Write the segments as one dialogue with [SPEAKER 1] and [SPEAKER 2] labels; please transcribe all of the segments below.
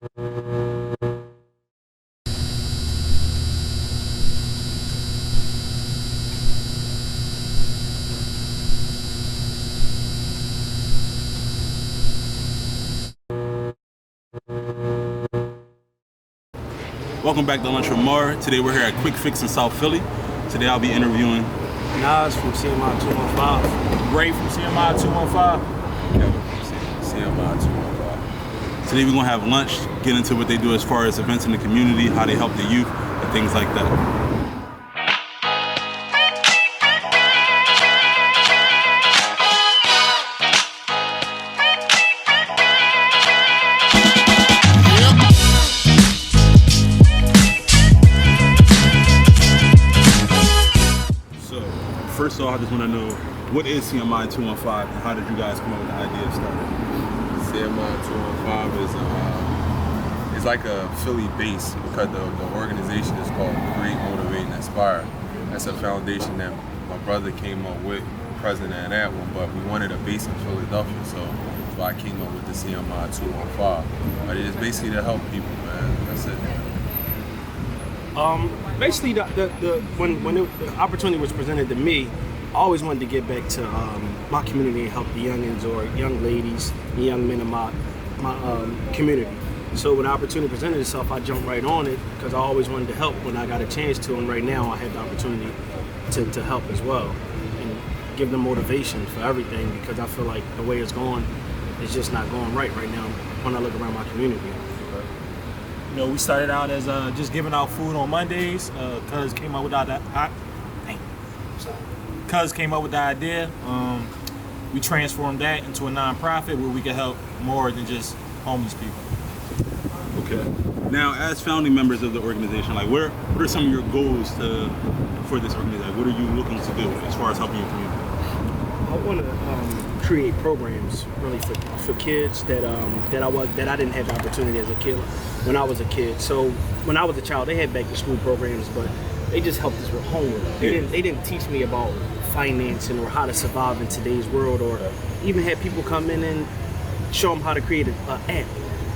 [SPEAKER 1] Welcome back to Lunch with Mar. Today we're here at Quick Fix in South Philly. Today I'll be interviewing
[SPEAKER 2] Nas from CMI 215.
[SPEAKER 3] Ray from CMI 215.
[SPEAKER 4] Kevin from CMI 215.
[SPEAKER 1] Today we're going to have lunch, get into what they do as far as events in the community, how they help the youth, and things like that. First of all, I just want to know, what is CMI 215 and how did you guys come up with the idea of starting?
[SPEAKER 4] CMI 215 is like a Philly base because the organization is called Create, Motivate, and Inspire. That's a foundation that my brother came up with, president of that one, but we wanted a base in Philadelphia, so that's why I came up with the CMI 215. But it's basically to help people, man. That's it.
[SPEAKER 2] Basically, when the opportunity was presented to me, I always wanted to get back to my community and help the youngins or young ladies and young men in my community. So when the opportunity presented itself, I jumped right on it because I always wanted to help when I got a chance to, and right now I had the opportunity to help as well and give them motivation for everything, because I feel like the way it's going is just not going right now when I look around my community.
[SPEAKER 3] You know, we started out as just giving out food on Mondays. Cuz came up with the idea. We transformed that into a nonprofit where we could help more than just homeless people.
[SPEAKER 1] Okay. Now, as founding members of the organization, like, what are some of your goals for this organization? Like, what are you looking to do as far as helping your community?
[SPEAKER 2] I want to create programs really for kids that I didn't have the opportunity as a kid when I was a kid. So when I was a child, they had back to school programs, but they just helped us with homework. They didn't teach me about financing or how to survive in today's world, or even had people come in and show them how to create an app.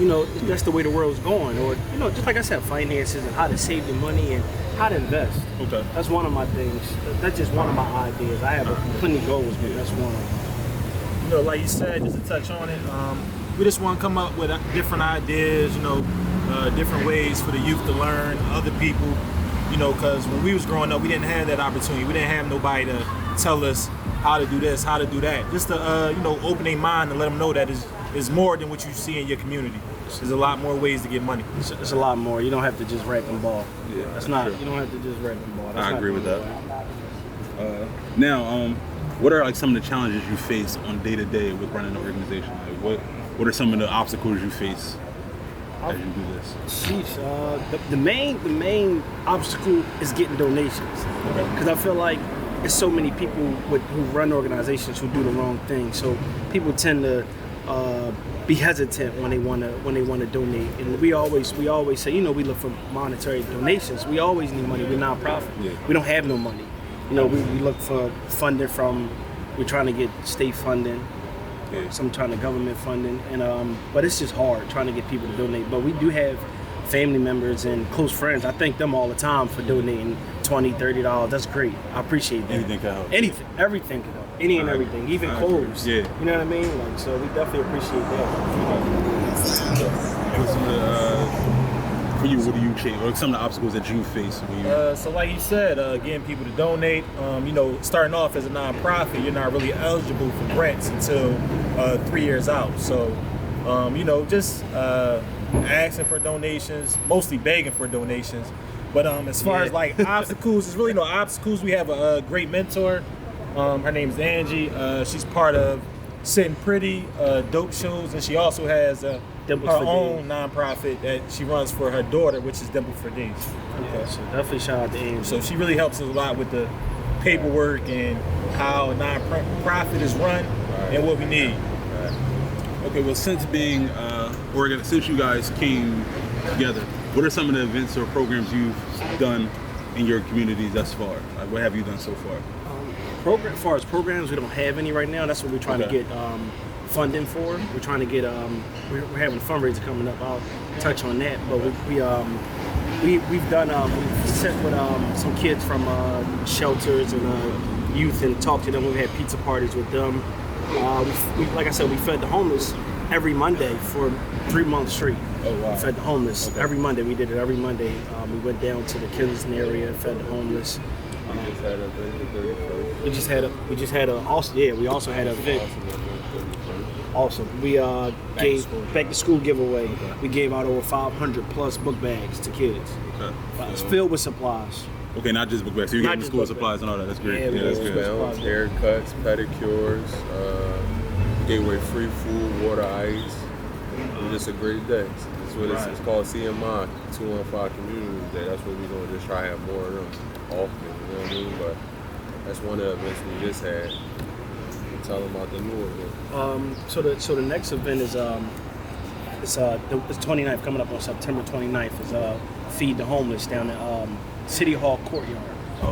[SPEAKER 2] You know, that's the way the world's going. Or, you know, just like I said, finances and how to save your money and how to invest.
[SPEAKER 1] Okay.
[SPEAKER 2] That's one of my things. That's just one of my ideas. I have plenty of goals, but that's one of them.
[SPEAKER 3] You know, like you said, just to touch on it, we just want to come up with different ideas, you know, different ways for the youth to learn, other people, you know, because when we was growing up, we didn't have that opportunity. We didn't have nobody to tell us how to do this, how to do that. Just to, you know, open their mind and let them know that is more than what you see in your community. There's a lot more ways to get money.
[SPEAKER 2] It's a lot more. You don't have to just rap and ball.
[SPEAKER 1] Yeah,
[SPEAKER 2] that's not. True. You don't have to just rap and ball.
[SPEAKER 1] I agree with that. Now, what are like some of the challenges you face on day to day with running an organization? Like, what are some of the obstacles you face as you do this?
[SPEAKER 2] Sheesh, the main obstacle is getting donations, because I feel like there's so many people who run organizations who do the wrong thing. So people tend to be hesitant when they want to donate, and we always say, you know, we look for monetary donations. We always need money. We're nonprofit. Yeah. We don't have no money. You know, we look for funding from. We're trying to get state funding. Yeah. Some trying to government funding, and but it's just hard trying to get people to donate. But we do have family members and close friends. I thank them all the time for donating $20, $30. That's great. I appreciate that.
[SPEAKER 1] Anything can help.
[SPEAKER 2] Anything, everything can help. Any and everything, even clothes.
[SPEAKER 1] Yeah.
[SPEAKER 2] You know what I mean? Like, so we definitely appreciate that.
[SPEAKER 1] For you, what do you change? Or some of the obstacles that you face when you?
[SPEAKER 3] So like you said, getting people to donate. You know, starting off as a nonprofit, you're not really eligible for grants until 3 years out. So, you know, just asking for donations, mostly begging for donations. But as far as like obstacles, it's really no obstacles. We have a great mentor. Her name's Angie. She's part of Sitting Pretty, Dope Shows, and she also has her own nonprofit that she runs for her daughter, which is Dimple for Days.
[SPEAKER 2] Okay, so definitely shout out to Angie.
[SPEAKER 3] So she really helps us a lot with the paperwork and how a nonprofit is run and what we need.
[SPEAKER 1] Okay, well, since you guys came together, what are some of the events or programs you've done in your communities thus far? Like, what have you done so far?
[SPEAKER 2] As far as programs, we don't have any right now. That's what we're trying to get funding for. We're trying to get we're having a fundraiser coming up. I'll touch on that, but we've done we've sat with some kids from shelters and youth and talked to them. We've had pizza parties with them. We like I said, we fed the homeless every Monday for 3 months straight.
[SPEAKER 1] Oh wow.
[SPEAKER 2] We fed the homeless every Monday. We did it every Monday. We went down to the Kensington area, fed the homeless. We just had a also we also had an event. Awesome. We gave back to school giveaway.
[SPEAKER 1] Okay.
[SPEAKER 2] We gave out over 500 plus book bags to kids.
[SPEAKER 1] Okay.
[SPEAKER 2] It's filled with supplies.
[SPEAKER 1] Okay, not just book bags. So you're
[SPEAKER 2] Not
[SPEAKER 1] getting the
[SPEAKER 2] just
[SPEAKER 1] school
[SPEAKER 2] book
[SPEAKER 1] supplies and all that. That's great.
[SPEAKER 2] Yeah,
[SPEAKER 1] Yeah, that's
[SPEAKER 2] yeah.
[SPEAKER 1] good.
[SPEAKER 4] Balance, haircuts, pedicures, gave away free food, water, ice. It was just a great day. That's what it's called CMI, 215 Community Day. That's what we're doing. Just try to have more of them often. You know what I mean? But that's one of the events we just had. Tell them about the new event.
[SPEAKER 2] So the next event is it's 29th, coming up on September 29th, is Feed the Homeless down at City Hall Courtyard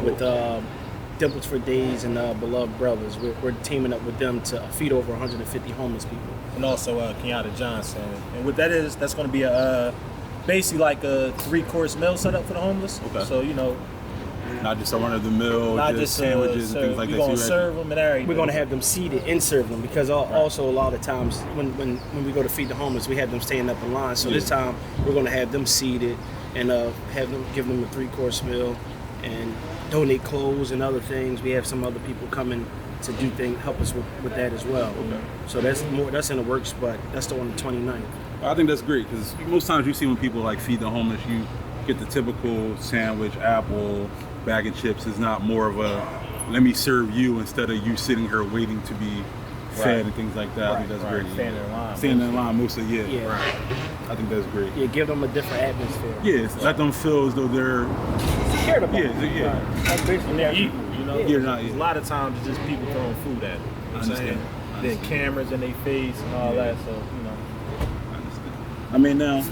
[SPEAKER 2] with Dimples for Days and Beloved Brothers. We're teaming up with them to feed over 150 homeless people.
[SPEAKER 3] And also Kenyatta Johnson. And what that is, that's going to be a basically like a 3-course meal set up for the homeless.
[SPEAKER 1] Okay.
[SPEAKER 3] So, you know,
[SPEAKER 1] Not just a run of the mill,
[SPEAKER 3] not
[SPEAKER 1] just
[SPEAKER 3] just
[SPEAKER 1] sandwiches and things like
[SPEAKER 3] we're
[SPEAKER 1] that.
[SPEAKER 3] going to
[SPEAKER 1] So
[SPEAKER 3] serve them and everything.
[SPEAKER 2] We're going to have them seated and serve them because also a lot of times when we go to feed the homeless, we have them staying up in line. So this time we're going to have them seated and give them a 3-course meal and donate clothes and other things. We have some other people coming to do things, help us with that as well.
[SPEAKER 1] Okay.
[SPEAKER 2] So that's in the works, but that's on the 29th.
[SPEAKER 1] I think that's great because most times you see when people like feed the homeless, you get the typical sandwich, apple, bag of chips. It's not more of a let me serve you instead of you sitting here waiting to be fed and things like that. I think that's great.
[SPEAKER 3] Standing in line.
[SPEAKER 1] Standing in line mostly, yeah.
[SPEAKER 2] Yeah.
[SPEAKER 1] I think that's great.
[SPEAKER 2] Yeah, give them a different atmosphere.
[SPEAKER 1] Yeah, let them feel as though they're
[SPEAKER 2] Cared about.
[SPEAKER 1] yeah.
[SPEAKER 2] That's basically
[SPEAKER 3] And they're equal, you know?
[SPEAKER 1] Yeah, not
[SPEAKER 3] A lot of times it's just people throwing food at them. You know what I'm saying?
[SPEAKER 1] I
[SPEAKER 3] Then
[SPEAKER 1] understand.
[SPEAKER 3] cameras in their face and all that, so, you know.
[SPEAKER 1] I understand. I mean, now,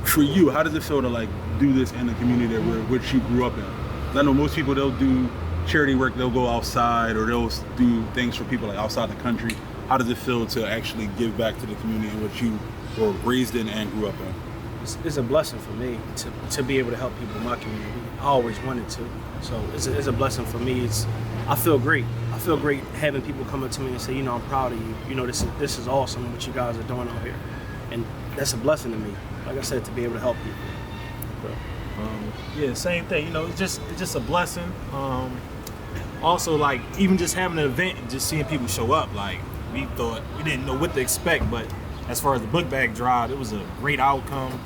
[SPEAKER 1] for you, how does it feel to like do this in the community which you grew up in? 'Cause I know most people, they'll do charity work, they'll go outside or they'll do things for people like outside the country. How does it feel to actually give back to the community in which you were raised in and grew up in?
[SPEAKER 2] It's a blessing for me to be able to help people in my community. I always wanted to, so it's a blessing for me. I feel great. I feel great having people come up to me and say, you know, I'm proud of you. You know, this is awesome what you guys are doing out here, and that's a blessing to me. Like I said, to be able to help people.
[SPEAKER 3] Yeah, same thing. You know, it's just a blessing. Also, like even just having an event and just seeing people show up, like we didn't know what to expect, but as far as the book bag drive, it was a great outcome.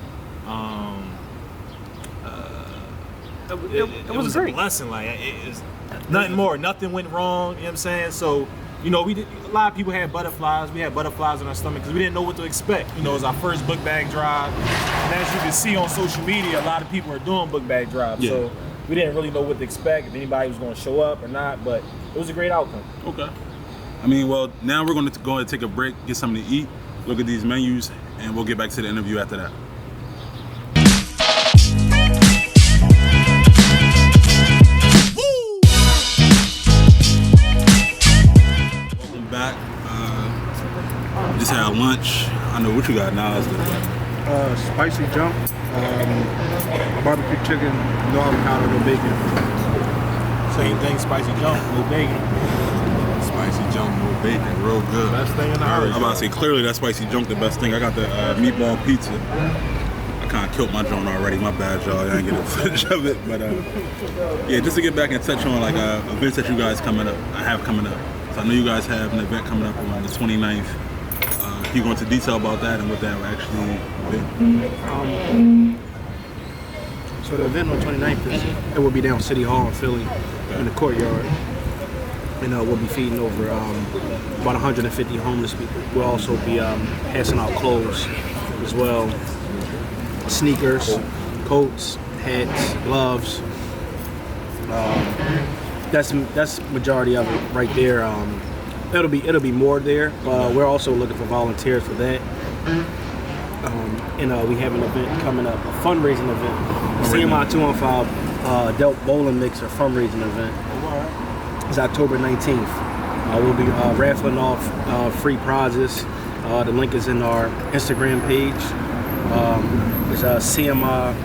[SPEAKER 3] It was
[SPEAKER 2] great.
[SPEAKER 3] a blessing. Like it's nothing more, nothing went wrong. You know what I'm saying? So, you know, a lot of people had butterflies. We had butterflies in our stomach because we didn't know what to expect. You know, it was our first book bag drive, and as you can see on social media, a lot of people are doing book bag drives.
[SPEAKER 1] Yeah.
[SPEAKER 3] So we didn't really know what to expect, if anybody was going to show up or not, but it was a great outcome.
[SPEAKER 1] Okay. I mean, well, now we're going to go ahead and take a break, get something to eat, look at these menus, and we'll get back to the interview after that. Welcome back. Just had lunch. I know what you got now. Is the
[SPEAKER 5] Spicy jump, barbecue chicken, no avocado, no bacon.
[SPEAKER 3] Same thing, spicy junk, no bacon.
[SPEAKER 4] Spicy junk, no bacon, real good.
[SPEAKER 3] Best thing in the
[SPEAKER 1] I'm
[SPEAKER 3] house.
[SPEAKER 1] about to say clearly that spicy junk the best thing. I got the meatball pizza. I kind of killed my joint already. My bad, y'all. I didn't get a footage of it, but yeah, just to get back and touch on like events that you guys coming up. So I know you guys have an event coming up on the 29th. Can you go into detail about that and what that will actually be?
[SPEAKER 2] So the event on 29th it will be down City Hall in Philly in the courtyard. And we'll be feeding over about 150 homeless people. We'll also be passing out clothes as well. Sneakers, coats, hats, gloves. That's majority of it right there. It'll be more there. We're also looking for volunteers for that. And we have an event coming up, a fundraising event. CMI 215 Adult Bowling Mixer fundraising event. It's October 19th. We'll be raffling off free prizes. The link is in our Instagram page. It's CMI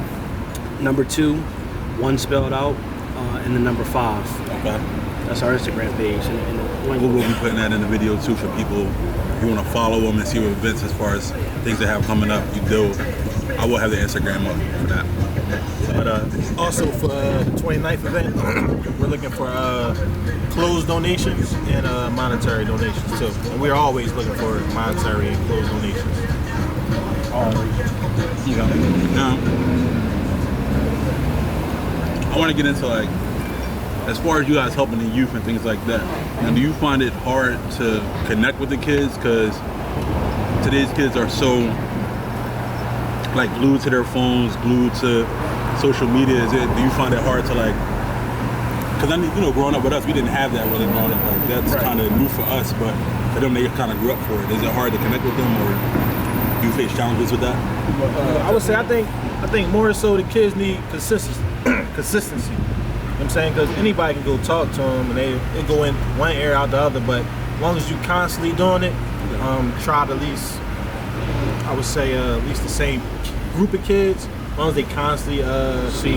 [SPEAKER 2] number 2, 1 spelled out, and the number 5.
[SPEAKER 1] Okay.
[SPEAKER 2] That's our Instagram page. And the link
[SPEAKER 1] We'll be putting that in the video too for people. If you want to follow them and see what events as far as things they have coming up, you do. I will have the Instagram up for that. But
[SPEAKER 3] Also for the 29th event, we're looking for clothes donations and monetary donations too. And we're always looking for monetary and clothes donations.
[SPEAKER 1] now, I want to get into like, as far as you guys helping the youth and things like that. Now, do you find it hard to connect with the kids? Because today's kids are so like glued to their phones, glued to social media. Do you find it hard to like? Because I mean, growing up with us, we didn't have that really growing up. Like that's kind of new for us, but for them, they kind of grew up for it. Is it hard to connect with them, or do you face challenges with that?
[SPEAKER 3] I would say I think more so the kids need consistency. You know what I'm saying? Because anybody can go talk to them and they go in one area out the other, but as long as you constantly doing it, try to at least, I would say at least the same group of kids, as long as they constantly see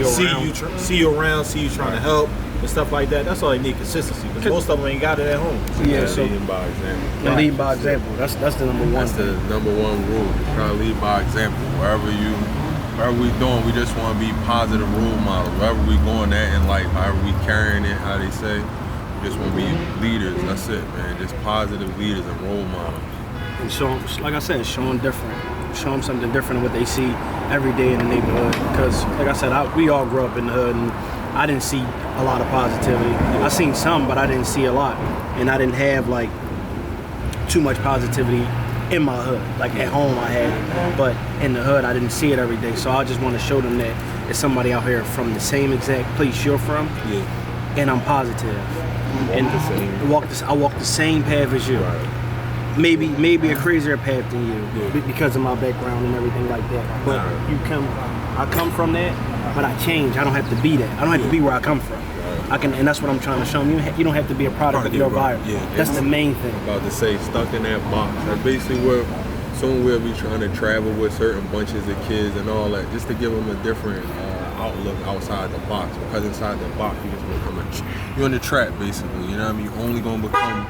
[SPEAKER 3] you around, see you trying to help and stuff like that. That's all they need, consistency, because most of them ain't got it at home.
[SPEAKER 2] Yeah, so
[SPEAKER 4] leading by example.
[SPEAKER 2] and lead by example. That's the number one.
[SPEAKER 4] That's the number one rule. Try to lead by example. Wherever we doing, we just want to be positive role models. Wherever we going at in life, however we carrying it, how they say, we just want to be leaders. That's it, man. Just positive leaders and role models.
[SPEAKER 2] And show them, like I said, show them different. Show them something different than what they see every day in the neighborhood. Because, like I said, we all grew up in the hood, and I didn't see a lot of positivity. I seen some, but I didn't see a lot. And I didn't have, like, too much positivity in my hood. Like, at home I had it, but in the hood I didn't see it every day. So I just want to show them that it's somebody out here from the same exact place you're from, and I'm positive. I walk the same path as you.
[SPEAKER 4] Right.
[SPEAKER 2] Maybe a crazier path than you because of my background and everything like that. But I come from that, but I change. I don't have to be that. I don't have to be where I come from. I can, and that's what I'm trying to show them. You don't have to be a product of your environment.
[SPEAKER 4] Yeah.
[SPEAKER 2] That's the main thing.
[SPEAKER 4] About to say, stuck in that box. That's basically where soon we'll be trying to travel with certain bunches of kids and all that, just to give them a different outlook outside the box. Because inside the box, you just become you're in the trap, basically. You know what I mean? You're only gonna become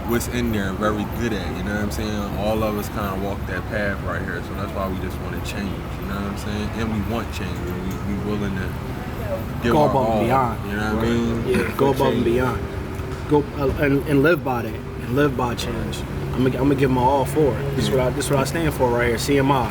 [SPEAKER 4] what's in there and very good at. You know what I'm saying? All of us kind of walk that path right here, so that's why we just want to change. You know what I'm saying? And we want change, and we willing to give
[SPEAKER 2] go
[SPEAKER 4] our
[SPEAKER 2] above
[SPEAKER 4] all.
[SPEAKER 2] and beyond.
[SPEAKER 4] You know what I mean?
[SPEAKER 2] Yeah, go above and beyond. Go and live by that, and live by change. I'm gonna give my all for it. This is what I stand for right here, CMI.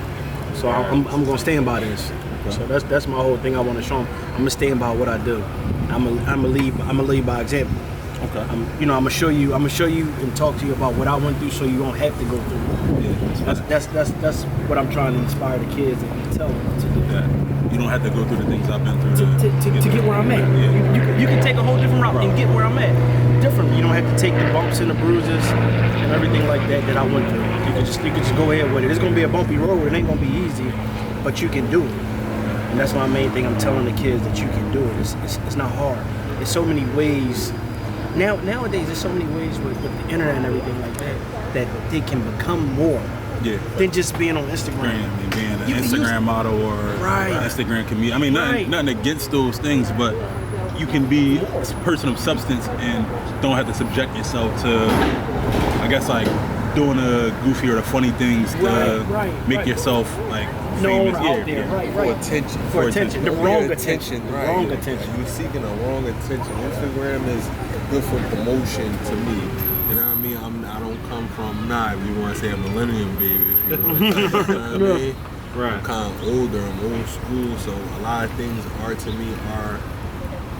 [SPEAKER 2] So I'm gonna stand by this. Okay. So that's my whole thing. I want to show them. I'm gonna stand by what I do. I'm gonna lead by example.
[SPEAKER 1] Okay.
[SPEAKER 2] I'm gonna show you and talk to you about what I went through, so you won't have to go through.
[SPEAKER 1] Yeah,
[SPEAKER 2] that's what I'm trying to inspire the kids and tell them to do.
[SPEAKER 1] You don't have to go through the things I've been through
[SPEAKER 2] to get where I'm at.
[SPEAKER 1] Yeah.
[SPEAKER 2] You can take a whole different route and get where I'm at. Different. You don't have to take the bumps and the bruises and everything like that I went through. You can just go ahead with it. It's gonna be a bumpy road. It ain't gonna be easy, but you can do it. And that's my main thing. I'm telling the kids that you can do it. It's not hard. There's so many ways. Nowadays, there's so many ways with the internet and everything like that they can become more than just being on Instagram.
[SPEAKER 1] And being an Instagram model or Instagram comedian. I mean, nothing against those things, but you can be a person of substance and don't have to subject yourself to, I guess, like doing the goofy or the funny things to make yourself like famous.
[SPEAKER 2] Out there. For attention. The wrong attention.
[SPEAKER 4] Right.
[SPEAKER 2] Wrong attention.
[SPEAKER 4] You're seeking the wrong attention. Instagram is good for promotion to me. You know what I mean? I don't come from, if you want to say a millennium baby, if you want to say, you know what I mean?
[SPEAKER 2] Right.
[SPEAKER 4] I'm kind of older, I'm old school, so a lot of things to me are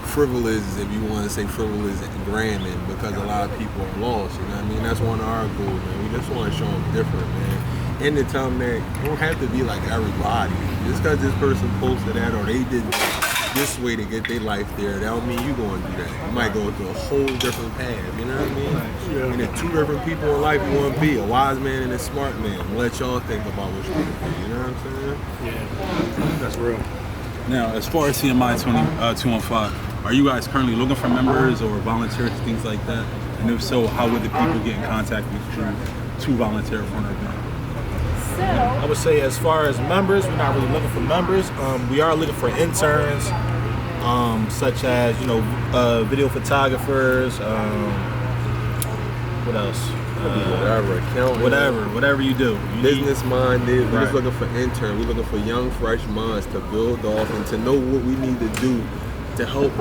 [SPEAKER 4] frivolous, if you want to say frivolous and gramming, because a lot of people are lost, you know what I mean? That's one of our goals, man. We just want to show them different, man. And to tell them that you don't have to be like everybody. Just because this person posted that or they did this way to get their life there, that don't mean you going to do that. You might go through a whole different path, you know what I mean? Yeah. And the two different people in life you want to be, a wise man and a smart man. Let y'all think about what you want to be, you know what I'm saying?
[SPEAKER 2] Yeah, that's real.
[SPEAKER 1] Now, as far as CMI 215, are you guys currently looking for members or volunteers, things like that? And if so, how would the people get in contact with you to volunteer for an event?
[SPEAKER 3] I would say as far as members, we're not really looking for members. We are looking for interns, such as, you know, video photographers, what else?
[SPEAKER 4] Whatever, accountant,
[SPEAKER 3] whatever you do.
[SPEAKER 4] Business minded. We're just
[SPEAKER 3] Right.
[SPEAKER 4] looking for interns. We're looking for young, fresh minds to build off and to know what we need to do to help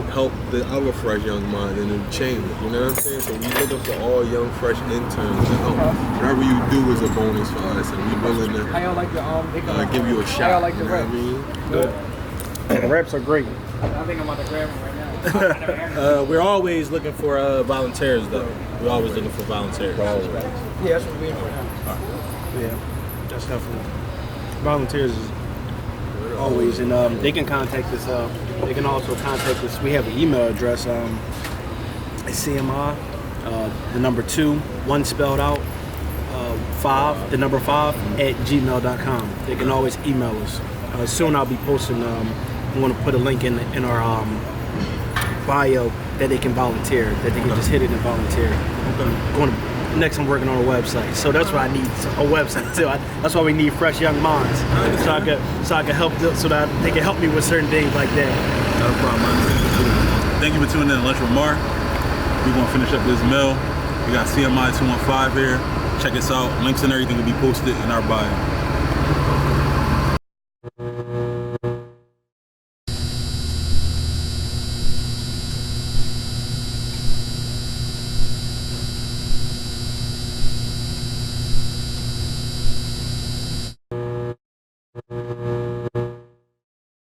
[SPEAKER 4] the other fresh young minds in the chamber. You know what I'm saying? So we're looking for all young, fresh interns to help. Whatever you do is a bonus for us, and we're willing to
[SPEAKER 5] How y'all like the
[SPEAKER 4] give you a shot.
[SPEAKER 5] How y'all like
[SPEAKER 4] you
[SPEAKER 5] the
[SPEAKER 4] know what I
[SPEAKER 5] rap?
[SPEAKER 4] mean?
[SPEAKER 2] Good. The raps are great.
[SPEAKER 5] I think I'm about to grab one right now.
[SPEAKER 3] We're always looking for volunteers, though. We're always looking for volunteers.
[SPEAKER 5] Yeah, that's what we're in for now.
[SPEAKER 2] Yeah, that's definitely. Volunteers is always, and they can contact us. They can also contact us. We have an email address. It's CMI, the number 2, 1 spelled out, 5, the number 5 at gmail.com. They can always email us. Soon I'll be posting. I'm going to put a link in our bio that they can volunteer. That they can just hit it and volunteer. Next, I'm working on a website, so that's why I need a website too. That's why we need fresh young minds, so I can help them, so that they can help me with certain things like that.
[SPEAKER 1] Not a problem. Thank you for tuning in to Lunch with Mark. We're going to finish up this meal. We got CMI 215 here. Check us out. Links and everything will be posted in our bio.